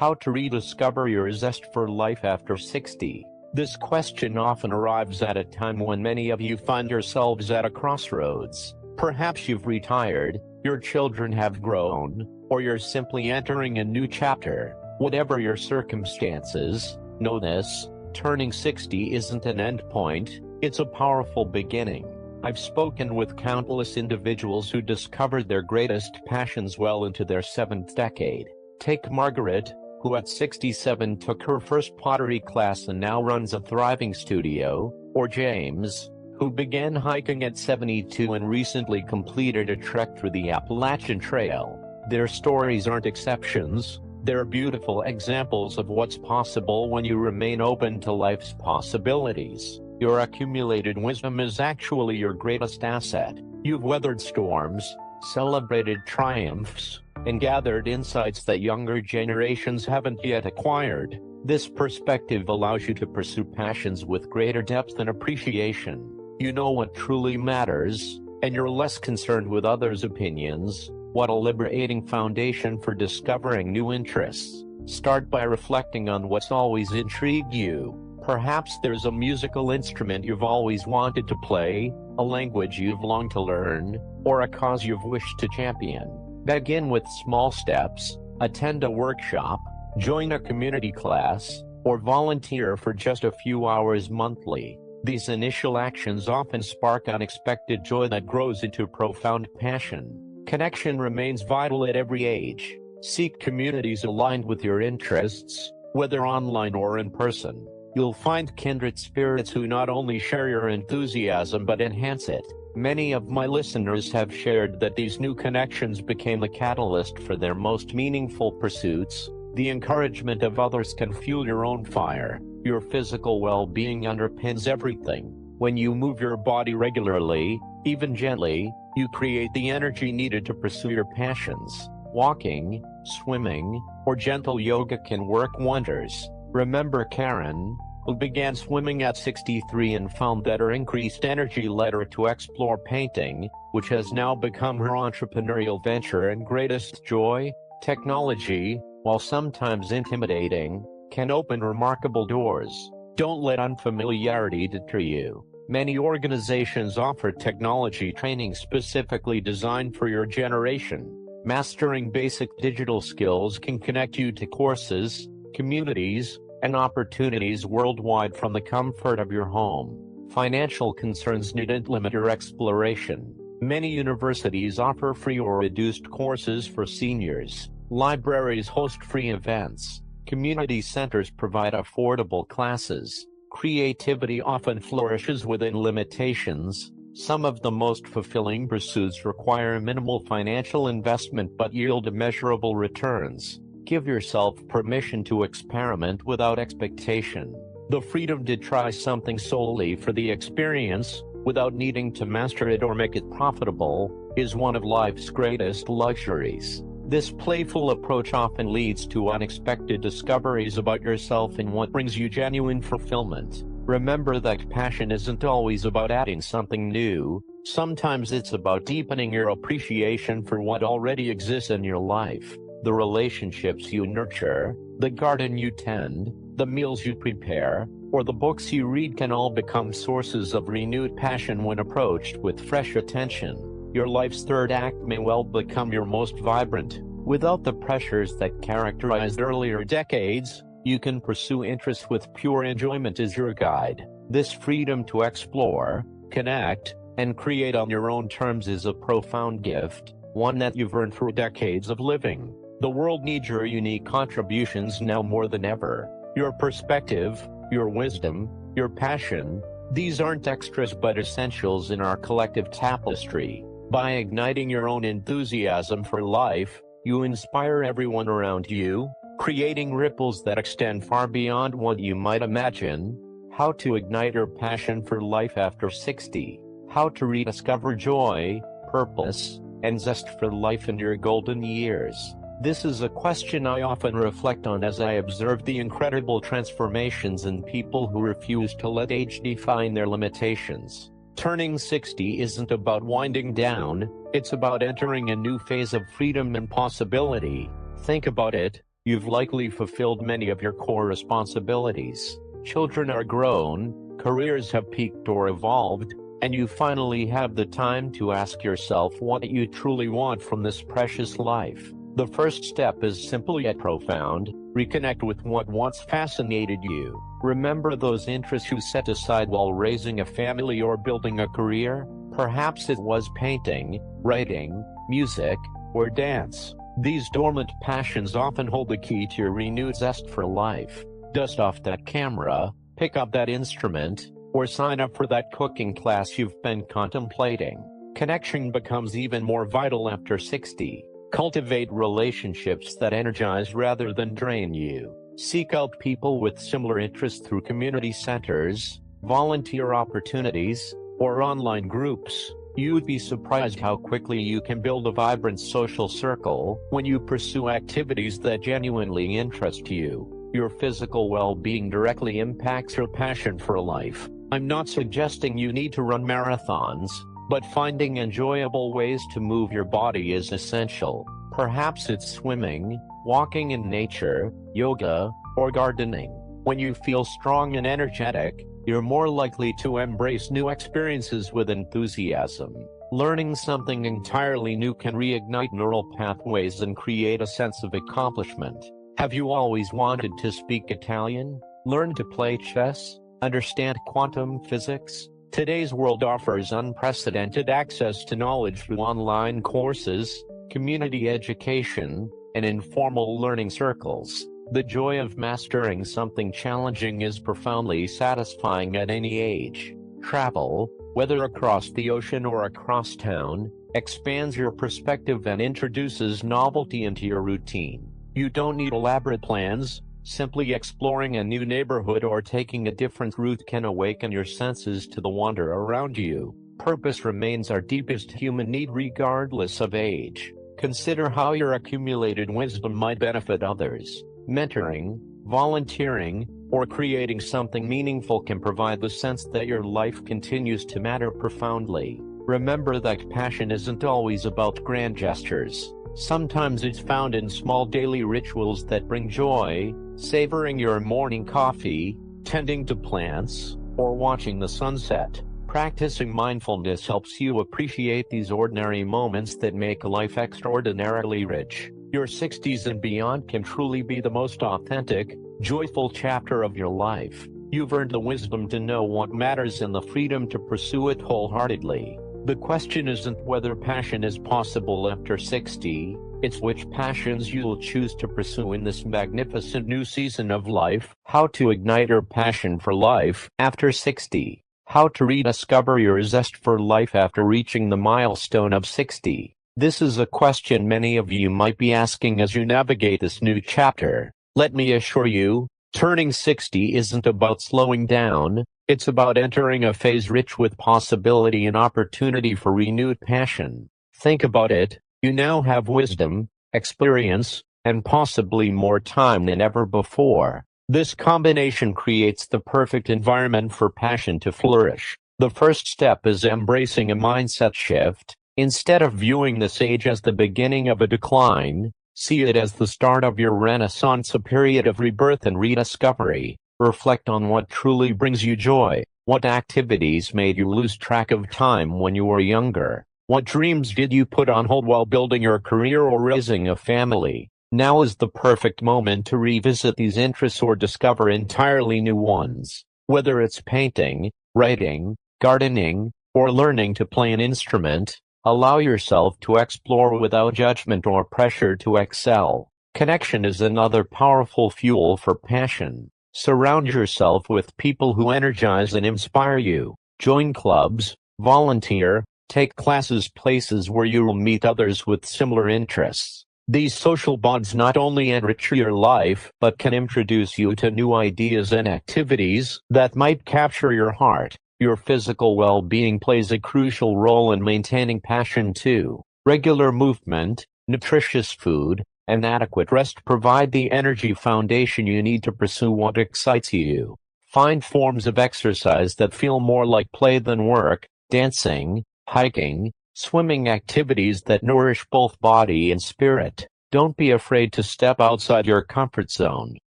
How to rediscover your zest for life after 60. This question often arrives at a time when many of you find yourselves at a crossroads. Perhaps you've retired, your children have grown, or you're simply entering a new chapter. Whatever your circumstances, know this: turning 60 isn't an end point, it's a powerful beginning. I've spoken with countless individuals who discovered their greatest passions well into their 7th decade. Take Margaret, who at 67 took her first pottery class and now runs a thriving studio, or James, who began hiking at 72 and recently completed a trek through the Appalachian Trail. Their stories aren't exceptions, they're beautiful examples of what's possible when you remain open to life's possibilities. Your accumulated wisdom is actually your greatest asset. You've weathered storms, celebrated triumphs, and gathered insights that younger generations haven't yet acquired. This perspective allows you to pursue passions with greater depth and appreciation. You know what truly matters, and you're less concerned with others' opinions. What a liberating foundation for discovering new interests. Start by reflecting on what's always intrigued you. Perhaps there's a musical instrument you've always wanted to play, a language you've longed to learn, or a cause you've wished to champion. Begin with small steps, attend a workshop, join a community class, or volunteer for just a few hours monthly. These initial actions often spark unexpected joy that grows into profound passion. Connection remains vital at every age. Seek communities aligned with your interests, whether online or in person. You'll find kindred spirits who not only share your enthusiasm but enhance it. Many of my listeners have shared that these new connections became the catalyst for their most meaningful pursuits. The encouragement of others can fuel your own fire. Your physical well-being underpins everything. When you move your body regularly, even gently, you create the energy needed to pursue your passions. Walking, swimming, or gentle yoga can work wonders. Remember Karen, who began swimming at 63 and found that her increased energy led her to explore painting, which has now become her entrepreneurial venture and greatest joy. Technology, while sometimes intimidating, can open remarkable doors. Don't let unfamiliarity deter you. Many organizations offer technology training specifically designed for your generation. Mastering basic digital skills can connect you to courses, communities, and opportunities worldwide from the comfort of your home. Financial concerns needn't limit your exploration. Many universities offer free or reduced courses for seniors. Libraries host free events. Community centers provide affordable classes. Creativity often flourishes within limitations. Some of the most fulfilling pursuits require minimal financial investment but yield immeasurable returns. Give yourself permission to experiment without expectation. The freedom to try something solely for the experience, without needing to master it or make it profitable, is one of life's greatest luxuries. This playful approach often leads to unexpected discoveries about yourself and what brings you genuine fulfillment. Remember that passion isn't always about adding something new. Sometimes it's about deepening your appreciation for what already exists in your life. The relationships you nurture, the garden you tend, the meals you prepare, or the books you read can all become sources of renewed passion when approached with fresh attention. Your life's third act may well become your most vibrant. Without the pressures that characterized earlier decades, you can pursue interests with pure enjoyment as your guide. This freedom to explore, connect, and create on your own terms is a profound gift, one that you've earned through decades of living. The world needs your unique contributions now more than ever. Your perspective, your wisdom, your passion, these aren't extras but essentials in our collective tapestry. By igniting your own enthusiasm for life, you inspire everyone around you, creating ripples that extend far beyond what you might imagine. How to ignite your passion for life after 60. How to rediscover joy, purpose, and zest for life in your golden years. This is a question I often reflect on as I observe the incredible transformations in people who refuse to let age define their limitations. Turning 60 isn't about winding down, it's about entering a new phase of freedom and possibility. Think about it, you've likely fulfilled many of your core responsibilities. Children are grown, careers have peaked or evolved, and you finally have the time to ask yourself what you truly want from this precious life. The first step is simple yet profound: reconnect with what once fascinated you. Remember those interests you set aside while raising a family or building a career. Perhaps it was painting, writing, music, or dance. These dormant passions often hold the key to your renewed zest for life. Dust off that camera, pick up that instrument, or sign up for that cooking class you've been contemplating. Connection becomes even more vital after 60. Cultivate relationships that energize rather than drain you. Seek out people with similar interests through community centers, volunteer opportunities, or online groups. You'd be surprised how quickly you can build a vibrant social circle when you pursue activities that genuinely interest you. Your physical well-being directly impacts your passion for life. I'm not suggesting you need to run marathons, but finding enjoyable ways to move your body is essential. Perhaps it's swimming, walking in nature, yoga, or gardening. When you feel strong and energetic, you're more likely to embrace new experiences with enthusiasm. Learning something entirely new can reignite neural pathways and create a sense of accomplishment. Have you always wanted to speak Italian, learn to play chess, understand quantum physics? Today's world offers unprecedented access to knowledge through online courses, community education, and informal learning circles. The joy of mastering something challenging is profoundly satisfying at any age. Travel, whether across the ocean or across town, expands your perspective and introduces novelty into your routine. You don't need elaborate plans. Simply exploring a new neighborhood or taking a different route can awaken your senses to the wonder around you. Purpose remains our deepest human need regardless of age. Consider how your accumulated wisdom might benefit others. Mentoring, volunteering, or creating something meaningful can provide the sense that your life continues to matter profoundly. Remember that passion isn't always about grand gestures. Sometimes it's found in small daily rituals that bring joy, savoring your morning coffee, tending to plants, or watching the sunset. Practicing mindfulness helps you appreciate these ordinary moments that make life extraordinarily rich. Your 60s and beyond can truly be the most authentic, joyful chapter of your life. You've earned the wisdom to know what matters and the freedom to pursue it wholeheartedly. The question isn't whether passion is possible after 60, it's which passions you'll choose to pursue in this magnificent new season of life. How to ignite your passion for life after 60. How to rediscover your zest for life after reaching the milestone of 60. This is a question many of you might be asking as you navigate this new chapter. Let me assure you, turning 60 isn't about slowing down. It's about entering a phase rich with possibility and opportunity for renewed passion. Think about it. You now have wisdom, experience, and possibly more time than ever before. This combination creates the perfect environment for passion to flourish. The first step is embracing a mindset shift. Instead of viewing this age as the beginning of a decline, see it as the start of your renaissance, a period of rebirth and rediscovery. Reflect on what truly brings you joy. What activities made you lose track of time when you were younger? What dreams did you put on hold while building your career or raising a family? Now is the perfect moment to revisit these interests or discover entirely new ones. Whether it's painting, writing, gardening, or learning to play an instrument, allow yourself to explore without judgment or pressure to excel. Connection is another powerful fuel for passion. Surround yourself with people who energize and inspire you. Join clubs, volunteer, take classes, places where you will meet others with similar interests. These social bonds not only enrich your life, but can introduce you to new ideas and activities that might capture your heart. Your physical well-being plays a crucial role in maintaining passion too. Regular movement, nutritious food, and adequate rest provide the energy foundation you need to pursue what excites you. Find forms of exercise that feel more like play than work: dancing, hiking, swimming, activities that nourish both body and spirit. Don't be afraid to step outside your comfort zone.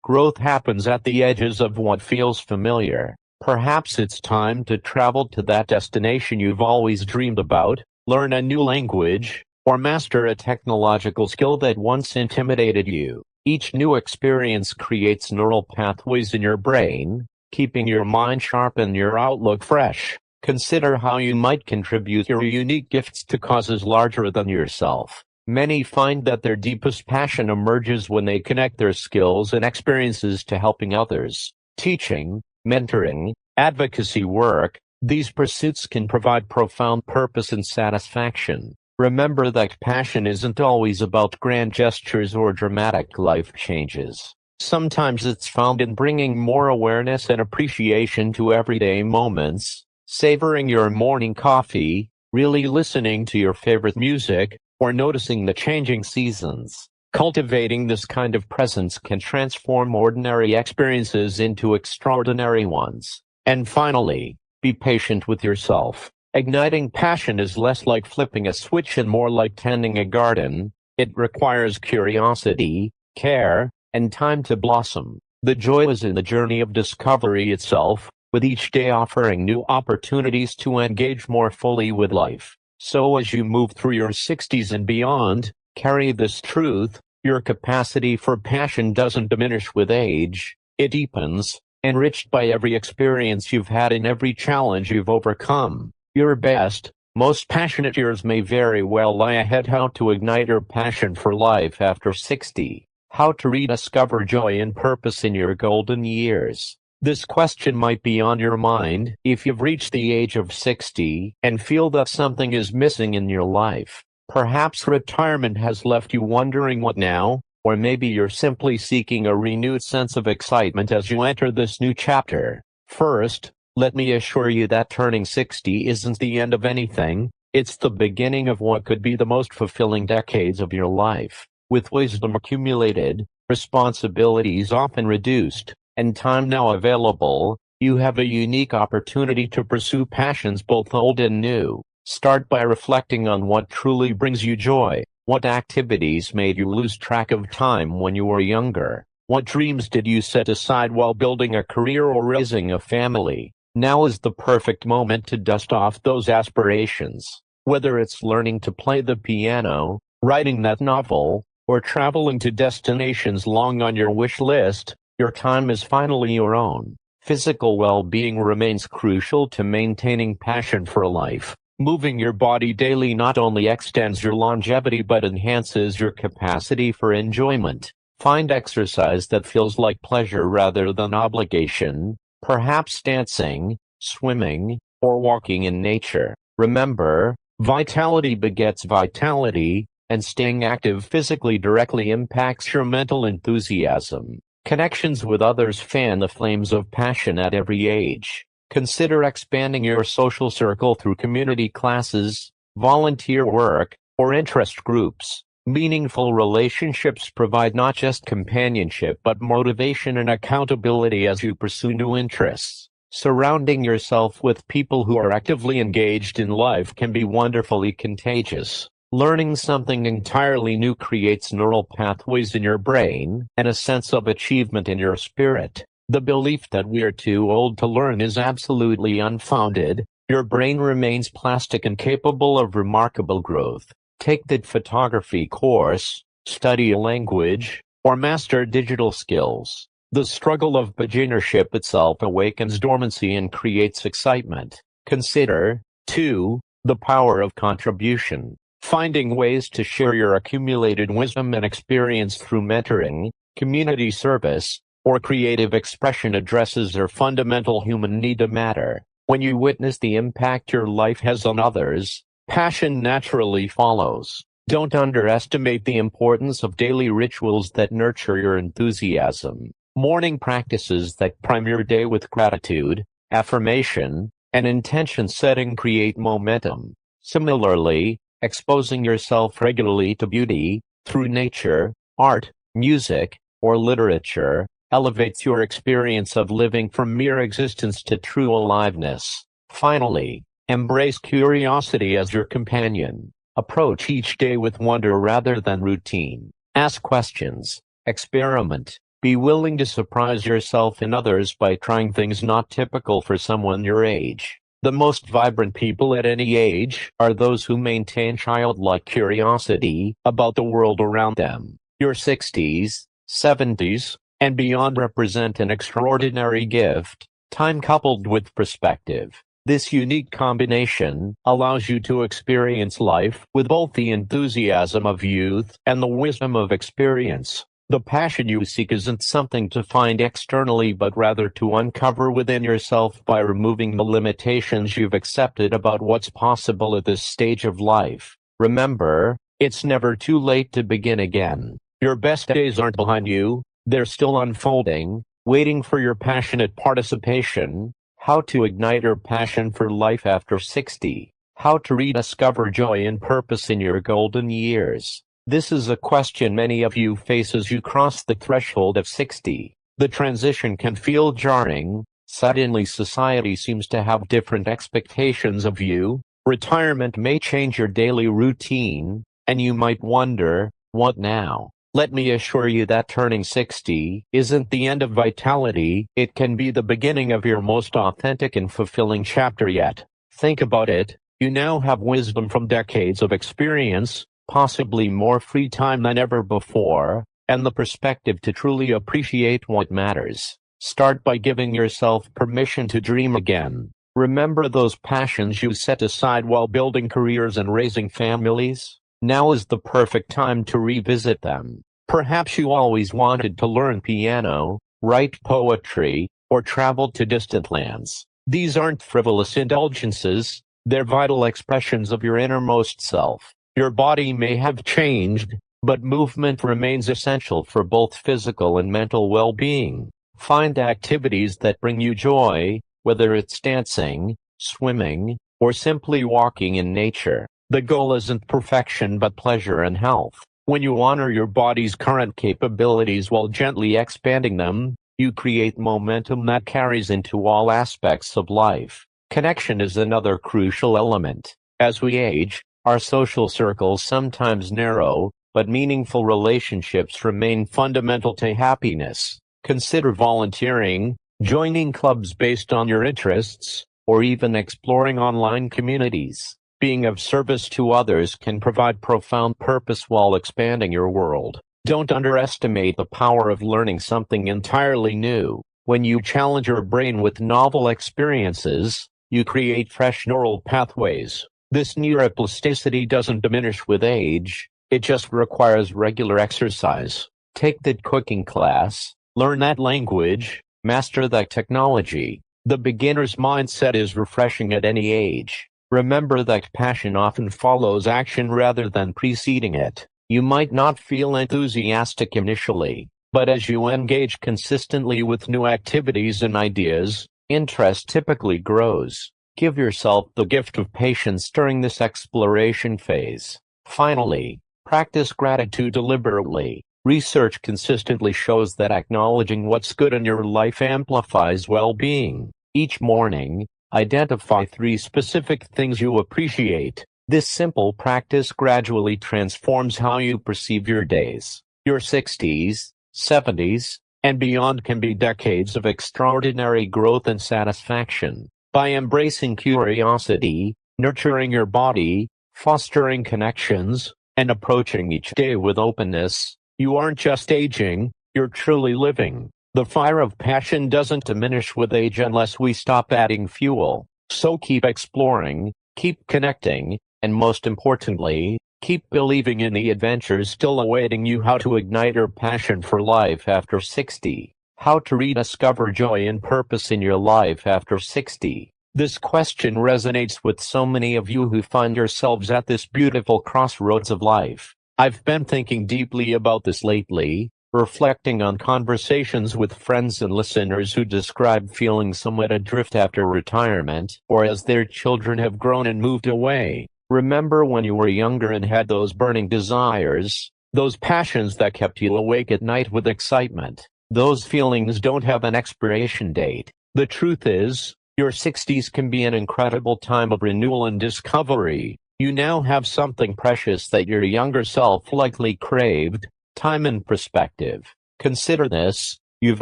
Growth happens at the edges of what feels familiar. Perhaps it's time to travel to that destination you've always dreamed about, learn a new language, or master a technological skill that once intimidated you. Each new experience creates neural pathways in your brain, keeping your mind sharp and your outlook fresh. Consider how you might contribute your unique gifts to causes larger than yourself. Many find that their deepest passion emerges when they connect their skills and experiences to helping others. Teaching, mentoring, advocacy work, these pursuits can provide profound purpose and satisfaction. Remember that passion isn't always about grand gestures or dramatic life changes. Sometimes it's found in bringing more awareness and appreciation to everyday moments, savoring your morning coffee, really listening to your favorite music, or noticing the changing seasons. Cultivating this kind of presence can transform ordinary experiences into extraordinary ones. And finally, be patient with yourself. Igniting passion is less like flipping a switch and more like tending a garden. It requires curiosity, care, and time to blossom. The joy is in the journey of discovery itself, with each day offering new opportunities to engage more fully with life. So as you move through your 60s and beyond, carry this truth: your capacity for passion doesn't diminish with age, it deepens, enriched by every experience you've had and every challenge you've overcome. Your best, most passionate years may very well lie ahead. How to ignite your passion for life after 60. How to rediscover joy and purpose in your golden years. This question might be on your mind if you've reached the age of 60 and feel that something is missing in your life. Perhaps retirement has left you wondering what now, or maybe you're simply seeking a renewed sense of excitement as you enter this new chapter. First, let me assure you that turning 60 isn't the end of anything, it's the beginning of what could be the most fulfilling decades of your life. With wisdom accumulated, responsibilities often reduced, and time now available, you have a unique opportunity to pursue passions both old and new. Start by reflecting on what truly brings you joy. What activities made you lose track of time when you were younger? What dreams did you set aside while building a career or raising a family? Now is the perfect moment to dust off those aspirations. Whether it's learning to play the piano, writing that novel, or traveling to destinations long on your wish list, your time is finally your own. Physical well-being remains crucial to maintaining passion for life. Moving your body daily not only extends your longevity but enhances your capacity for enjoyment. Find exercise that feels like pleasure rather than obligation, perhaps dancing, swimming, or walking in nature. Remember, vitality begets vitality, and staying active physically directly impacts your mental enthusiasm. Connections with others fan the flames of passion at every age. Consider expanding your social circle through community classes, volunteer work, or interest groups. Meaningful relationships provide not just companionship but motivation and accountability as you pursue new interests. Surrounding yourself with people who are actively engaged in life can be wonderfully contagious. Learning something entirely new creates neural pathways in your brain and a sense of achievement in your spirit. The belief that we're too old to learn is absolutely unfounded. Your brain remains plastic and capable of remarkable growth. Take the photography course, study a language, or master digital skills. The struggle of beginnership itself awakens dormancy and creates excitement. Consider, too, the power of contribution. Finding ways to share your accumulated wisdom and experience through mentoring, community service, or creative expression addresses their fundamental human need to matter. When you witness the impact your life has on others, passion naturally follows. Don't underestimate the importance of daily rituals that nurture your enthusiasm. Morning practices that prime your day with gratitude, affirmation, and intention setting create momentum. Similarly, exposing yourself regularly to beauty, through nature, art, music, or literature, elevates your experience of living from mere existence to true aliveness. Finally, embrace curiosity as your companion. Approach each day with wonder rather than routine. Ask questions, experiment, be willing to surprise yourself and others by trying things not typical for someone your age. The most vibrant people at any age are those who maintain childlike curiosity about the world around them. Your 60s, 70s, and beyond represent an extraordinary gift, time coupled with perspective. This unique combination allows you to experience life with both the enthusiasm of youth and the wisdom of experience. The passion you seek isn't something to find externally but rather to uncover within yourself by removing the limitations you've accepted about what's possible at this stage of life. Remember, it's never too late to begin again. Your best days aren't behind you, they're still unfolding, waiting for your passionate participation. How to ignite your passion for life after 60. How to rediscover joy and purpose in your golden years. This is a question many of you face as you cross the threshold of 60. The transition can feel jarring. Suddenly society seems to have different expectations of you. Retirement may change your daily routine, and you might wonder, what now? Let me assure you that turning 60 isn't the end of vitality, it can be the beginning of your most authentic and fulfilling chapter yet. Think about it, you now have wisdom from decades of experience, possibly more free time than ever before, and the perspective to truly appreciate what matters. Start by giving yourself permission to dream again. Remember those passions you set aside while building careers and raising families? Now is the perfect time to revisit them. Perhaps you always wanted to learn piano, write poetry, or travel to distant lands. These aren't frivolous indulgences, they're vital expressions of your innermost self. Your body may have changed, but movement remains essential for both physical and mental well-being. Find activities that bring you joy, whether it's dancing, swimming, or simply walking in nature. The goal isn't perfection but pleasure and health. When you honor your body's current capabilities while gently expanding them, you create momentum that carries into all aspects of life. Connection is another crucial element. As we age, our social circles sometimes narrow, but meaningful relationships remain fundamental to happiness. Consider volunteering, joining clubs based on your interests, or even exploring online communities. Being of service to others can provide profound purpose while expanding your world. Don't underestimate the power of learning something entirely new. When you challenge your brain with novel experiences, you create fresh neural pathways. This neuroplasticity doesn't diminish with age, it just requires regular exercise. Take that cooking class, learn that language, master that technology. The beginner's mindset is refreshing at any age. Remember that passion often follows action rather than preceding it. You might not feel enthusiastic initially, but as you engage consistently with new activities and ideas, interest typically grows. Give yourself the gift of patience during this exploration phase. Finally, practice gratitude deliberately. Research consistently shows that acknowledging what's good in your life amplifies well-being. Each morning, identify 3 specific things you appreciate. This simple practice gradually transforms how you perceive your days. Your 60s, 70s, and beyond can be decades of extraordinary growth and satisfaction. By embracing curiosity, nurturing your body, fostering connections, and approaching each day with openness, you aren't just aging, you're truly living. The fire of passion doesn't diminish with age unless we stop adding fuel. So keep exploring, keep connecting, and most importantly, keep believing in the adventures still awaiting you. How to ignite your passion for life after 60. How to rediscover joy and purpose in your life after 60. This question resonates with so many of you who find yourselves at this beautiful crossroads of life. I've been thinking deeply about this lately, reflecting on conversations with friends and listeners who describe feeling somewhat adrift after retirement, or as their children have grown and moved away. Remember when you were younger and had those burning desires, those passions that kept you awake at night with excitement? Those feelings don't have an expiration date. The truth is, your 60s can be an incredible time of renewal and discovery. You now have something precious that your younger self likely craved. time and perspective. Consider this: you've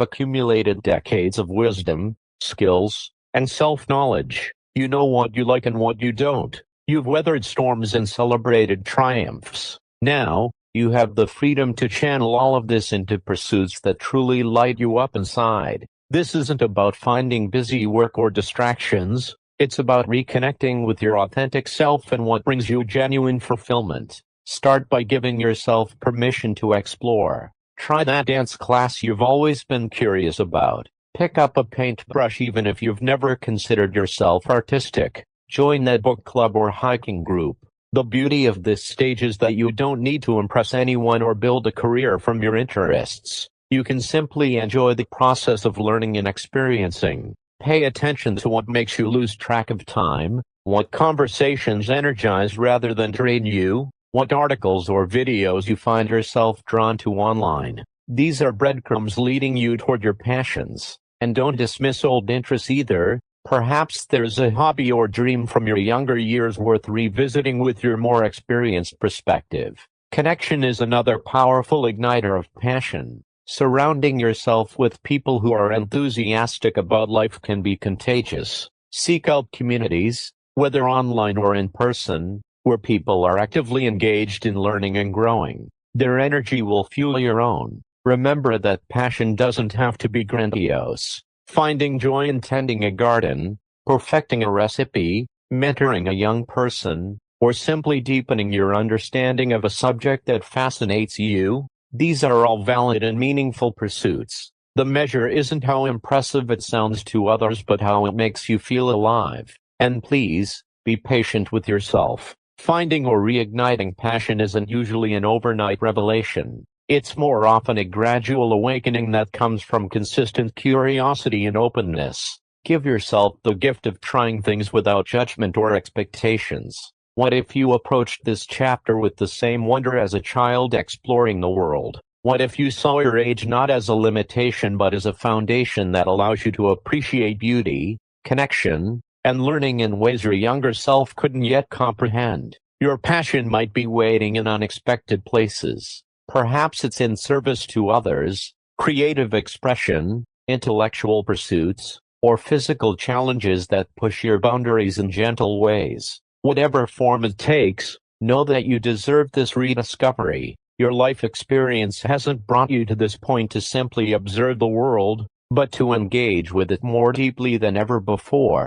accumulated decades of wisdom, skills, and self-knowledge. You know what you like and what you don't. You've weathered storms and celebrated triumphs. Now, you have the freedom to channel all of this into pursuits that truly light you up inside. This isn't about finding busy work or distractions. It's about reconnecting with your authentic self and what brings you genuine fulfillment. Start by giving yourself permission to explore. Try that dance class you've always been curious about. Pick up a paintbrush even if you've never considered yourself artistic. Join that book club or hiking group. The beauty of this stage is that you don't need to impress anyone or build a career from your interests. You can simply enjoy the process of learning and experiencing. Pay attention to what makes you lose track of time, what conversations energize rather than drain you, what articles or videos you find yourself drawn to online. These are breadcrumbs leading you toward your passions. And don't dismiss old interests either. Perhaps there's a hobby or dream from your younger years worth revisiting with your more experienced perspective. Connection is another powerful igniter of passion. Surrounding yourself with people who are enthusiastic about life can be contagious. Seek out communities, whether online or in person, where people are actively engaged in learning and growing. Their energy will fuel your own. Remember that passion doesn't have to be grandiose. Finding joy in tending a garden, perfecting a recipe, mentoring a young person, or simply deepening your understanding of a subject that fascinates you, these are all valid and meaningful pursuits. The measure isn't how impressive it sounds to others but how it makes you feel alive. And please, be patient with yourself. Finding or reigniting passion isn't usually an overnight revelation. It's more often a gradual awakening that comes from consistent curiosity and openness. Give yourself the gift of trying things without judgment or expectations. What if you approached this chapter with the same wonder as a child exploring the world? What if you saw your age not as a limitation but as a foundation that allows you to appreciate beauty, connection, and learning in ways your younger self couldn't yet comprehend? Your passion might be waiting in unexpected places. Perhaps it's in service to others, creative expression, intellectual pursuits, or physical challenges that push your boundaries in gentle ways. Whatever form it takes, know that you deserve this rediscovery. Your life experience hasn't brought you to this point to simply observe the world, but to engage with it more deeply than ever before.